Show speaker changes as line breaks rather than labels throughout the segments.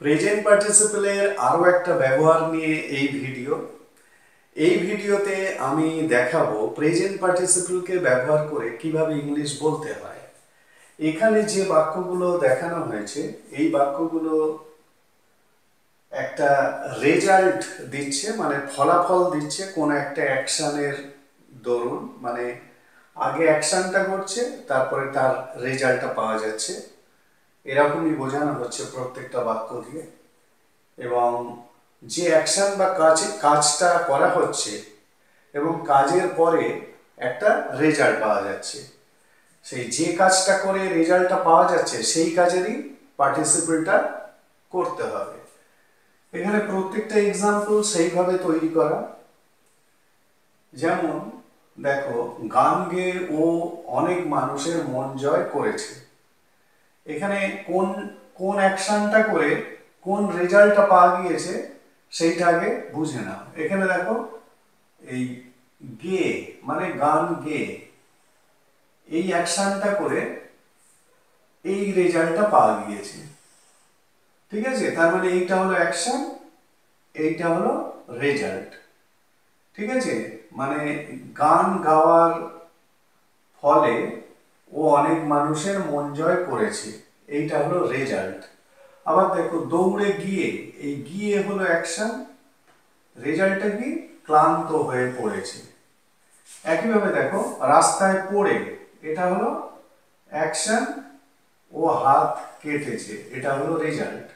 Present পার্টিসিপেলের আরও একটা ব্যবহার নিয়ে এই ভিডিওতে আমি দেখাবো প্রেজেন্ট পার্টিসিপেলকে ব্যবহার করে কিভাবে ইংলিশ বলতে হয়। এখানে যে বাক্যগুলো দেখানো হয়েছে এই বাক্যগুলো একটা রেজাল্ট দিচ্ছে, মানে ফলাফল দিচ্ছে কোন একটা অ্যাকশনের দরুন, মানে আগে অ্যাকশনটা করছে তারপরে তার রেজাল্টটা পাওয়া যাচ্ছে, এরকমই বোঝানো হচ্ছে প্রত্যেকটা বাক্য দিয়ে। এবং যে অ্যাকশন বা কাজটা করা হচ্ছে এবং কাজের পরে একটা রেজাল্ট পাওয়া যাচ্ছে, সেই যে কাজটা করে রেজাল্টটা পাওয়া যাচ্ছে সেই কাজেরই পার্টিসিপেলটা করতে হবে। এখানে প্রত্যেকটা এক্সাম্পল সেইভাবে তৈরি করা। যেমন দেখো, গান গেয়ে ও অনেক মানুষের মন জয় করেছে। এখানে কোন কোন অ্যাকশনটা করে কোন রেজাল্টটা পাওয়া গিয়েছে সেইটা আগে বুঝে নাও। এখানে দেখো, এই গে মানে গান গে, এই অ্যাকশনটা করে এই রেজাল্টটা পাওয়া গিয়েছে। ঠিক আছে, তার মানে এইটা হলো অ্যাকশন, এইটা হলো রেজাল্ট। ঠিক আছে, মানে গান গাওয়ার ফলে ও অনেক মানুষের মন জয় করেছে, এইটা হলো রেজাল্ট। আবার দেখো, দৌড়ে গিয়ে, এই গিয়ে হলো অ্যাকশন, রেজাল্টটা কি, ক্লান্ত হয়ে পড়েছে। একইভাবে দেখো, রাস্তায় পড়ে, এটা হলো অ্যাকশন, ও হাত কেটেছে, এটা হলো রেজাল্ট।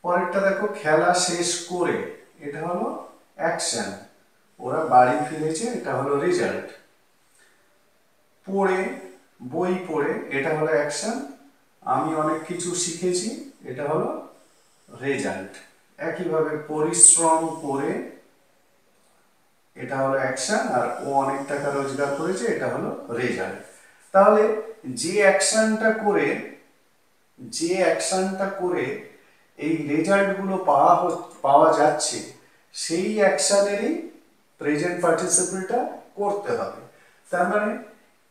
পরেরটা দেখো, খেলা শেষ করে, এটা হলো অ্যাকশন, ওরা বাড়ি ফিরেছে, এটা হলো রেজাল্ট। পড়ে, বই পড়ে, এটা হলো অ্যাকশন, আমি অনেক কিছু শিখেছি, এটা হলো রেজাল্ট। একইভাবে পরিশ্রম করে, এটা হলো অ্যাকশন, আর ও অনেক টাকা রোজগার করেছে, এটা হলো রেজাল্ট। তাহলে যে অ্যাকশনটা করে এই রেজাল্টগুলো পাওয়া যাচ্ছে, সেই অ্যাকশনেরই প্রেজেন্ট পার্টিসিপেলটা করতে হবে। তার মানে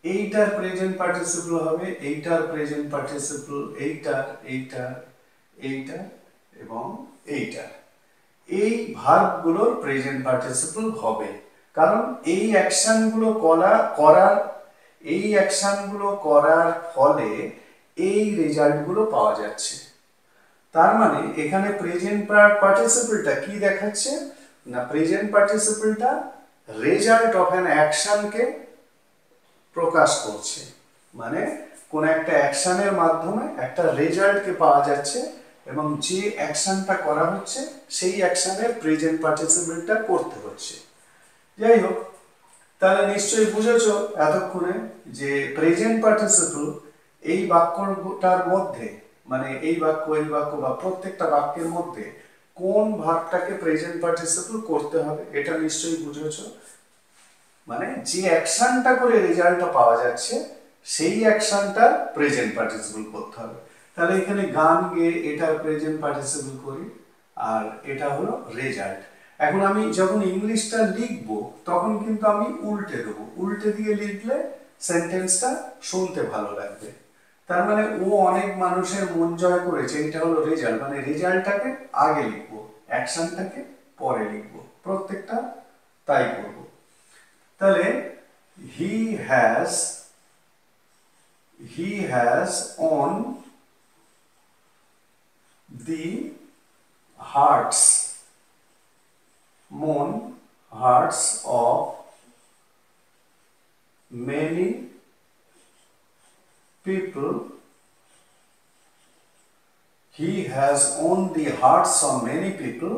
এইটার প্রেজেন্ট পার্টিসিপল হবে, এইটার প্রেজেন্ট পার্টিসিপল, এইটা এবং এইটা, এই ভার্বগুলোর প্রেজেন্ট পার্টিসিপল হবে। কারণ এই অ্যাকশনগুলো করার ফলে এই রেজাল্টগুলো পাওয়া যাচ্ছে। তার মানে এখানে প্রেজেন্ট পার্টিসিপলটা কি দেখাচ্ছে না, প্রেজেন্ট পার্টিসিপলটা রেজাল্ট অফ অ্যান অ্যাকশনকে প্রকাশ করছে। মানে কোন একটা অ্যাকশনের মাধ্যমে একটা রেজাল্টকে পাওয়া যাচ্ছে এবং যে অ্যাকশনটা করা হচ্ছে সেই অ্যাকশনের প্রেজেন্ট পার্টিসিপলটা করতে হচ্ছে। যাই হোক, তাহলে নিশ্চয়ই বুঝেছ এতক্ষণে যে প্রেজেন্ট পার্টিসিপল এই বাক্যটার মধ্যে, মানে এই বাক্য বা প্রত্যেকটা বাক্যের মধ্যে কোন ভাগটাকে প্রেজেন্ট পার্টিসিপল করতে হবে, এটা নিশ্চয়ই বুঝেছ। মানে যে অ্যাকশনটা করে রেজাল্টটা পাওয়া যাচ্ছে সেই অ্যাকশনটা প্রেজেন্ট পার্টিসিপল করতে হবে। তাহলে এখানে গান গেয়ে, এটার প্রেজেন্ট পার্টিসিপল করি, আর এটা হলো রেজাল্ট। এখন আমি যখন ইংলিশটা লিখব তখন কিন্তু আমি উল্টে দেবো, উল্টে দিয়ে লিখলে সেন্টেন্সটা শুনতে ভালো লাগবে। তার মানে ও অনেক মানুষের মন জয় করেছে, এটা হলো রেজাল্ট, মানে রেজাল্টটাকে আগে লিখবো, অ্যাকশনটাকে পরে লিখবো, প্রত্যেকটা তাই করব। তাহলে he has on the hearts of many people. He has on the hearts of many people.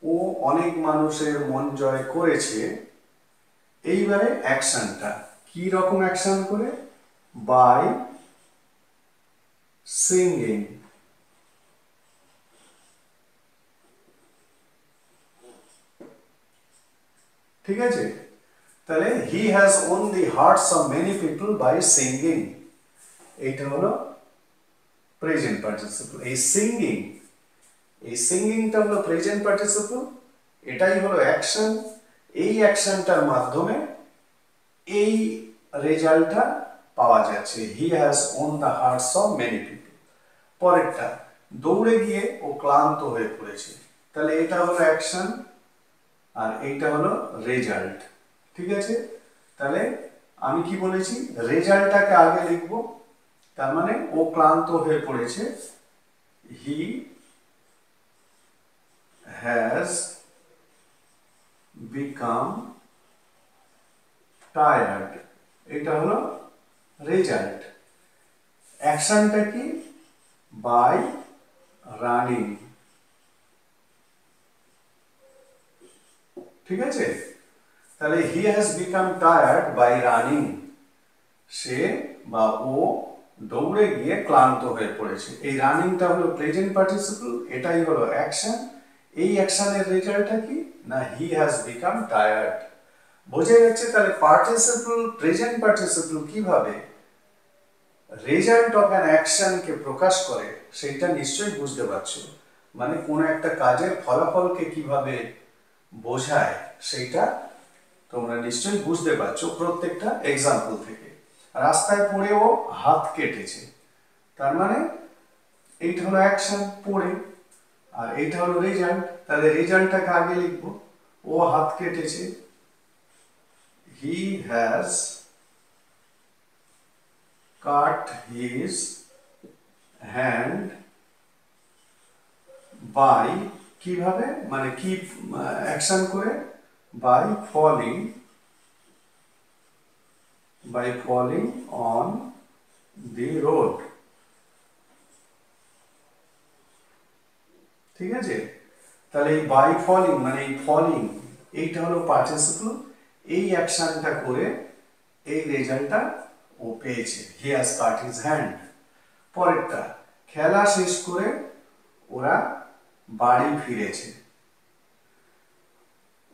ও অনেক মানুষের মন জয় করেছে। এইবারে অ্যাকশনটা কি রকম অ্যাকশন করে, বাই সিঙ্গিং। ঠিক আছে, তাহলে he has won the hearts of many people by singing, এইটা হলো প্রেজেন্ট পার্টিসিপল। এই সিঙ্গিংটা হলো প্রেজেন্ট পার্টিসিপল, এটাই হলো অ্যাকশন। এই অ্যাকশনটার মাধ্যমে এই রেজাল্টটা পাওয়া যাচ্ছে, হি has won the hertz of many people. পরেরটা, দৌড়ে গিয়ে ও ক্লান্ত হয়ে পড়েছে। তাহলে এটা হলো অ্যাকশন আর এইটা হলো রেজাল্ট। ঠিক আছে, তাহলে আমি কি বলেছি, রেজাল্টটাকে আগে লিখবো। তার মানে ও ক্লান্ত হয়ে পড়েছে, হি হ্যাজ বিকাম টায়ার্ড, এটা হলো রেজাল্ট। অ্যাকশনটা কি, বাই রানিং। ঠিক আছে, তাহলে he has become tired by running, সে বা ও দৌড়ে গিয়ে ক্লান্ত হয়ে পড়েছে। এই রানিংটা হলো প্রেজেন্ট পার্টিসিপল, এটাই হলো অ্যাকশন। এই অ্যাকশনের রেজাল্টটা কি না, হি হ্যাজ বিকাম টায়ার্ড। বোঝা যাচ্ছে তাহলে পার্টিসিপল, প্রেজেন্ট পার্টিসিপল কিভাবে রেজাল্ট অফ অ্যান অ্যাকশনকে প্রকাশ করে সেটা নিশ্চয়ই বুঝতে পারছো। মানে কোন একটা কাজের ফলাফলকে কিভাবে বোঝায় সেইটা তোমরা নিশ্চয়ই বুঝতে পারছো প্রত্যেকটা এক্সাম্পল থেকে। রাস্তায় পড়েও হাত কেটেছে, তার মানে এইটা হলো অ্যাকশন, পড়ে, আর এইটা হলো রেজাল্ট। তাহলে রেজাল্টটাকে আগে লিখবো, ও হাত কেটেছে, he has cut his hand by, কিভাবে মানে কি অ্যাকশন করে, by falling, on the road. ঠিক আছে, তাহলে এই বাই ফলিং মানে এই ফলিং, এইটা হলো পার্টিসিপল, এই অ্যাকশনটা করে এই রেজাল্টটা ও পেয়েছে, হি হ্যাজ কাট হিজ হ্যান্ড। পরেরটা, খেলা শেষ করে ওরা বাড়ি ফিরেছে।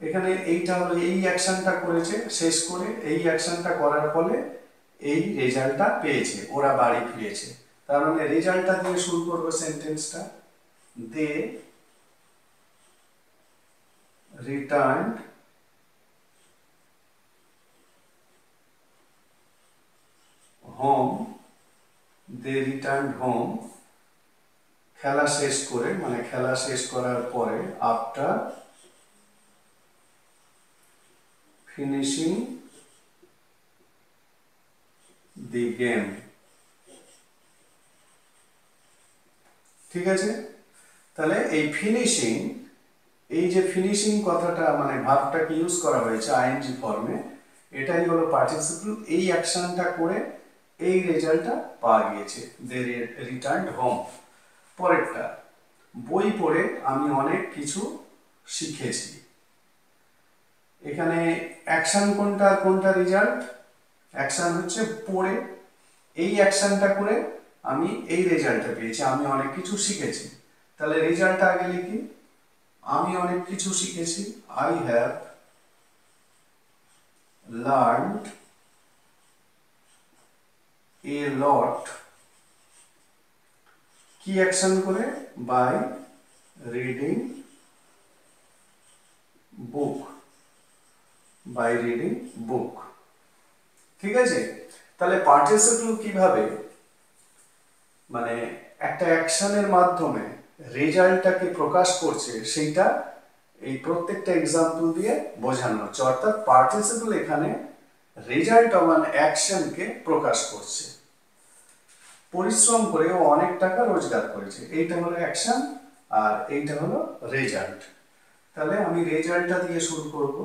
এখানে এইটা হলো এই অ্যাকশনটা করেছে শেষ করে, এই অ্যাকশনটা করার ফলে এই রেজাল্টটা পেয়েছে, ওরা বাড়ি ফিরেছে। তার মানে রেজাল্টটা দিয়ে শুরু করবো সেন্টেন্সটা, দে returned home, they returned home, খেলা শেষ করে মানে খেলা শেষ করার পরে, after finishing the game। ঠিক আছে, তাহলে এই ফিনিশিং, এই যে ফিনিশিং কথাটা মানে ভার্বটাকে ইউজ করা হয়েছে আইএনজি ফর্মে, এটাই হলো পার্টিসিপল। এই অ্যাকশনটা করে এই রেজাল্টটা পাওয়া গিয়েছে, দে রিটার্নড হোম। পরেরটা, বই পড়ে আমি অনেক কিছু শিখেছি। এখানে অ্যাকশন কোনটা আর কোনটা রেজাল্ট, অ্যাকশন হচ্ছে পড়ে, এই অ্যাকশনটা করে আমি এই রেজাল্টটা পেয়েছি, আমি অনেক কিছু শিখেছি। তাহলে রেজাল্টটা আগে লিখি, আমি অনেক কিছু শিখেছি, I have learned a lot. কি অ্যাকশন করে, by reading book, by reading book. ঠিক আছে, তাহলে পার্টিসিপল কিভাবে মানে একটা অ্যাকশনের মাধ্যমে রেজাল্টটাকে প্রকাশ করছে সেইটা এই প্রত্যেকটা এক্সাম্পল দিয়ে বোঝানো হচ্ছে। অর্থাৎ পার্টিসিপল এখানে রেজাল্ট অফ অ্যান অ্যাকশনকে প্রকাশ করছে। পরিশ্রম করে ও অনেক টাকা রোজগার করেছে, এইটা হলো অ্যাকশন আর এইটা হলো রেজাল্ট। তাহলে আমি রেজাল্টটা দিয়ে শুরু করব,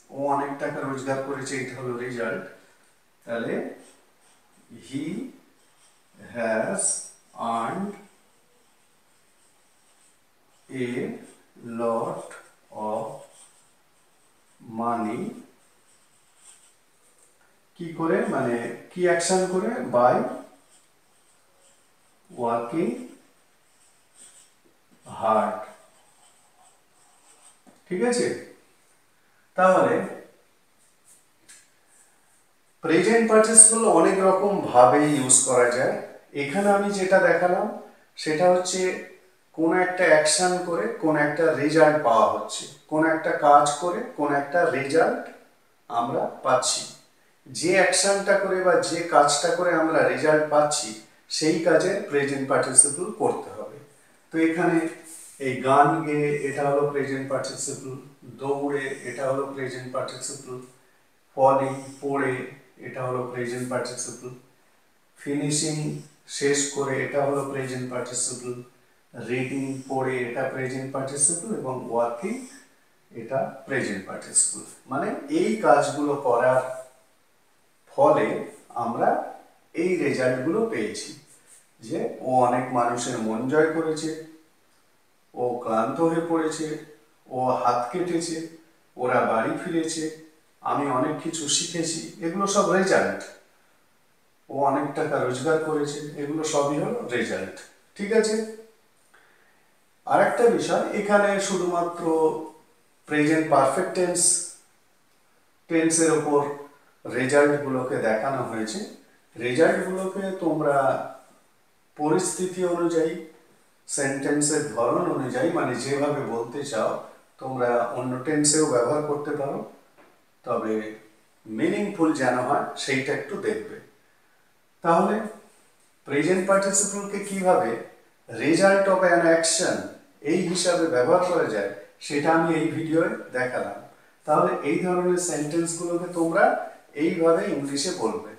ও অনেক টাকা রোজগার করেছে, এইটা হলো রেজাল্ট। তাহলে he has earned a lot of money, কি করে মানে কি অ্যাকশন করে, বাই ওয়ার্কিং হার্ড। ঠিক আছে, তাহলে প্রেজেন্ট পার্টিসিপল অনেক রকম ভাবে ইউজ করা যায়। এখানে আমি যেটা দেখালাম সেটা হচ্ছে কোন একটা অ্যাকশন করে কোন একটা রেজাল্ট পাওয়া হচ্ছে, কোন একটা কাজ করে কোন একটা রেজাল্ট আমরা পাচ্ছি। যে অ্যাকশনটা করে বা যে কাজটা করে আমরা রেজাল্ট পাচ্ছি সেই কাজে প্রেজেন্ট পার্টিসিপল করতে হবে। তো এখানে এই গান গেয়ে এটা হলো প্রেজেন্ট পার্টিসিপল, দৌড়ে এটা হলো প্রেজেন্ট পার্টিসিপল, ফলিং পড়ে এটা হলো প্রেজেন্ট পার্টিসিপল, ফিনিশিং শেষ করে এটা হলো প্রেজেন্ট পার্টিসিপল, রিডিং পড়ে এটা প্রেজেন্ট পার্টিসিপল এবং ওয়ার্কিং এটা প্রেজেন্ট পার্টিসিপল। মানে এই কাজগুলো করার ফলে আমরা এই রেজাল্টগুলো পেয়েছি যে ও অনেক মানুষের মন জয় করেছে, ও ক্লান্ত হয়ে পড়েছে, ও হাত কেটেছে, ওরা বাড়ি ফিরেছে, আমি অনেক কিছু শিখেছি, এগুলো সব রেজাল্ট। ও অনেক টাকা রোজগার করেছে, এগুলো সবই হলো রেজাল্ট। ঠিক আছে, আরেকটা বিষয়, এখানে শুধুমাত্র প্রেজেন্ট পারফেক্ট টেন্সের ওপর রেজাল্টগুলোকে দেখানো হয়েছে। রেজাল্টগুলোকে তোমরা পরিস্থিতি অনুযায়ী, সেন্টেন্সের ধরন অনুযায়ী, মানে যেভাবে বলতে চাও তোমরা অন্য টেন্সেও ব্যবহার করতে পারো, তবে মিনিংফুল যেন হয় সেইটা একটু দেখবে। তাহলে প্রেজেন্ট পার্টিসিপলকে কিভাবে রেজাল্ট অফ অ্যান অ্যাকশন এই হিসাবে ব্যবহার করা যায় সেটা আমি এই ভিডিওয়ে দেখালাম। তাহলে এই ধরনের সেন্টেন্সগুলোকে তোমরা এইভাবে ইংলিশে বলবে।